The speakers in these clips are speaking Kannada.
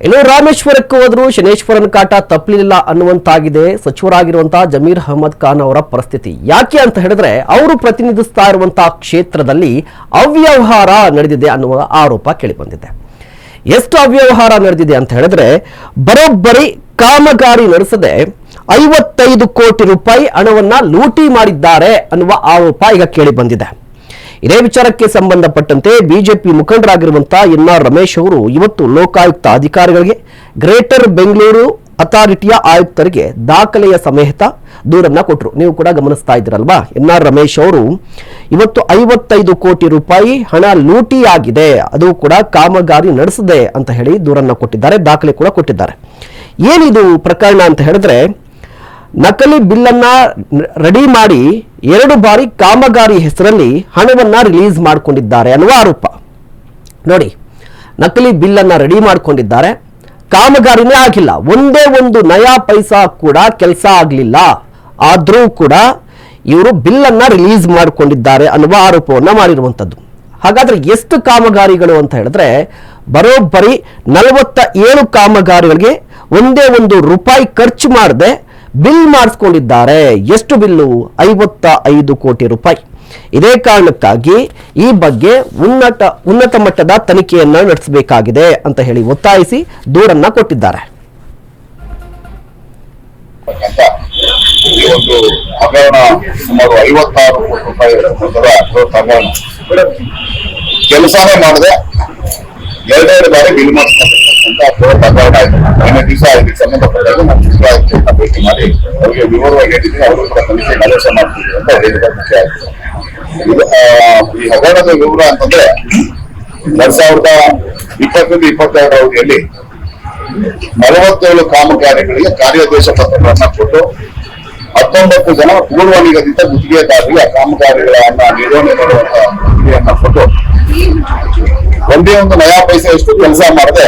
ಇನ್ನು ರಾಮೇಶ್ವರಕ್ಕೆ ಹೋದ್ರು ಶನೇಶ್ವರನ ಕಾಟ ತಪ್ಪಲಿಲ್ಲ ಅನ್ನುವಂತಾಗಿದೆ ಸಚಿವರಾಗಿರುವಂತಹ ಜಮೀರ್ ಅಹಮದ್ ಖಾನ್ ಅವರ ಪರಿಸ್ಥಿತಿ. ಯಾಕೆ ಅಂತ ಹೇಳಿದ್ರೆ ಅವರು ಪ್ರತಿನಿಧಿಸ್ತಾ ಇರುವಂತಹ ಕ್ಷೇತ್ರದಲ್ಲಿ ಅವ್ಯವಹಾರ ನಡೆದಿದೆ ಅನ್ನುವ ಆರೋಪ ಕೇಳಿಬಂದಿದೆ. ಎಷ್ಟು ಅವ್ಯವಹಾರ ನಡೆದಿದೆ ಅಂತ ಹೇಳಿದ್ರೆ ಬರೋಬ್ಬರಿ ಕಾಮಗಾರಿ ನಡೆಸದೆ 55 ಕೋಟಿ ರೂಪಾಯಿ ಹಣವನ್ನ ಲೂಟಿ ಮಾಡಿದ್ದಾರೆ ಅನ್ನುವ ಆರೋಪ ಈಗ ಕೇಳಿ ಬಂದಿದೆ. ಇದೇ ವಿಚಾರಕ್ಕೆ ಸಂಬಂಧಪಟ್ಟಂತೆ ಬಿಜೆಪಿ ಮುಖಂಡರಾಗಿರುವಂತಹ ಎನ್.ಆರ್. ರಮೇಶ್ ಅವರು ಇವತ್ತು ಲೋಕಾಯುಕ್ತ ಅಧಿಕಾರಿಗಳಿಗೆ ಗ್ರೇಟರ್ ಬೆಂಗಳೂರು ಅಥಾರಿಟಿಯ ಆಯುಕ್ತರಿಗೆ ದಾಖಲೆಯ ಸಮೇತ ದೂರನ್ನ ಕೊಟ್ಟರು. ನೀವು ಕೂಡ ಗಮನಿಸ್ತಾ ಇದ್ದೀರಲ್ವಾ, ಎನ್.ಆರ್. ರಮೇಶ್ ಅವರು ಇವತ್ತು 55 ಕೋಟಿ ರೂಪಾಯಿ ಹಣ ಲೂಟಿಯಾಗಿದೆ, ಅದು ಕೂಡ ಕಾಮಗಾರಿ ನಡೆಸದೆ ಅಂತ ಹೇಳಿ ದೂರನ್ನ ಕೊಟ್ಟಿದ್ದಾರೆ, ದಾಖಲೆ ಕೂಡ ಕೊಟ್ಟಿದ್ದಾರೆ. ಏನಿದು ಪ್ರಕರಣ ಅಂತ ಹೇಳಿದ್ರೆ ನಕಲಿ ಬಿಲ್ಲನ್ನ ರೆಡಿ ಮಾಡಿ 2 ಬಾರಿ ಕಾಮಗಾರಿ ಹೆಸರಲ್ಲಿ ಹಣವನ್ನ ರಿಲೀಸ್ ಮಾಡಿಕೊಂಡಿದ್ದಾರೆ ಅನ್ನುವ ಆರೋಪ. ನೋಡಿ, ನಕಲಿ ಬಿಲ್ಲನ್ನ ರೆಡಿ ಮಾಡಿಕೊಂಡಿದ್ದಾರೆ, ಕಾಮಗಾರಿನೇ ಆಗಿಲ್ಲ, ಒಂದೇ ಒಂದು ನಯಾ ಪೈಸಾ ಕೂಡ ಕೆಲಸ ಆಗಲಿಲ್ಲ, ಆದ್ರೂ ಕೂಡ ಇವರು ಬಿಲ್ಲನ್ನ ರಿಲೀಸ್ ಮಾಡಿಕೊಂಡಿದ್ದಾರೆ ಅನ್ನುವ ಆರೋಪವನ್ನ ಮಾಡಿರುವಂತದ್ದು. ಹಾಗಾದ್ರೆ ಎಷ್ಟು ಕಾಮಗಾರಿಗಳು ಅಂತ ಹೇಳಿದ್ರೆ ಬರೋಬ್ಬರಿ 47 ಕಾಮಗಾರಿಗಳಿಗೆ ಒಂದೇ ಒಂದು ರೂಪಾಯಿ ಖರ್ಚು ಮಾಡದೆ ಬಿಲ್ ಮಾಡಿಸ್ಕೊಂಡಿದ್ದಾರೆ. ಎಷ್ಟು ಬಿಲ್ಲು? 55 ಕೋಟಿ ರೂಪಾಯಿ. ಇದೇ ಕಾರಣಕ್ಕಾಗಿ ಈ ಬಗ್ಗೆ ಉನ್ನತ ಮಟ್ಟದ ತನಿಖೆಯನ್ನ ನಡೆಸಬೇಕಾಗಿದೆ ಅಂತ ಹೇಳಿ ಒತ್ತಾಯಿಸಿ ದೂರನ್ನ ಕೊಟ್ಟಿದ್ದಾರೆ. ಸುಮಾರು 56 ಕೋಟಿ ರೂಪಾಯಿ ಕೆಲಸನೇ ಮಾಡದೆ 2 ಬಾರಿ ಬಿಲ್ ಮಾಡಿಸ್ಕೊಂತ ಹಗರಣ ಆಯ್ತು. ನಿನ್ನೆ ದಿವಸ ಇದಕ್ಕೆ ಸಂಬಂಧಪಟ್ಟಾಗ ನಾನು ಜಿಲ್ಲಾಧಿಕಾರಿಗಳನ್ನ ಭೇಟಿ ಮಾಡಿ ಅವರಿಗೆ ವಿವರವಾಗಿ ಹೇಳಿದ್ದೀನಿ, ಅವರು ಕೂಡ ತನಿಖೆ ಆದೇಶ ಮಾಡ್ತಿದ್ರು ಅಂತ ಹೇಳಿದ್ರೆ ಮುಖ್ಯ ಆಯ್ತು. ಈ ಹಗರಣದ ವಿವರ ಅಂತಂದ್ರೆ 2020-22 ಅವಧಿಯಲ್ಲಿ 47 ಕಾಮಗಾರಿಗಳಿಗೆ ಕಾರ್ಯಾದೇಶ ಪತ್ರಗಳನ್ನ ಕೊಟ್ಟು 19 ಜನ ಪೂರ್ವ ನಿಗದಿತ ಗುತ್ತಿಗೆದಾರರಿಗೆ ಆ ಕಾಮಗಾರಿಗಳನ್ನ ನಿರ್ವಹಣೆ ಮಾಡುವಂತಹ ಗುತ್ತಿಗೆಯನ್ನ ಕೊಟ್ಟು ಒಂದೇ ಒಂದು ನಯಾ ಪೈಸೆ ಎಷ್ಟು ಕೆಲಸ ಮಾಡದೆ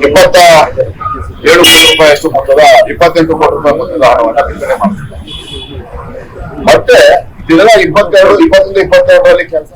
27 ಕೋಟಿ ರೂಪಾಯಿ ಅಷ್ಟು ಮೊತ್ತದ 28 ಕೋಟಿ ರೂಪಾಯಿ ಮೊತ್ತದ ಹಣವನ್ನ ಬಿಡುಗಡೆ ಮಾಡ್ತಿದ್ದಾರೆ. ಮತ್ತೆ ಇದೆಲ್ಲ 21-22 ಕೆಲಸ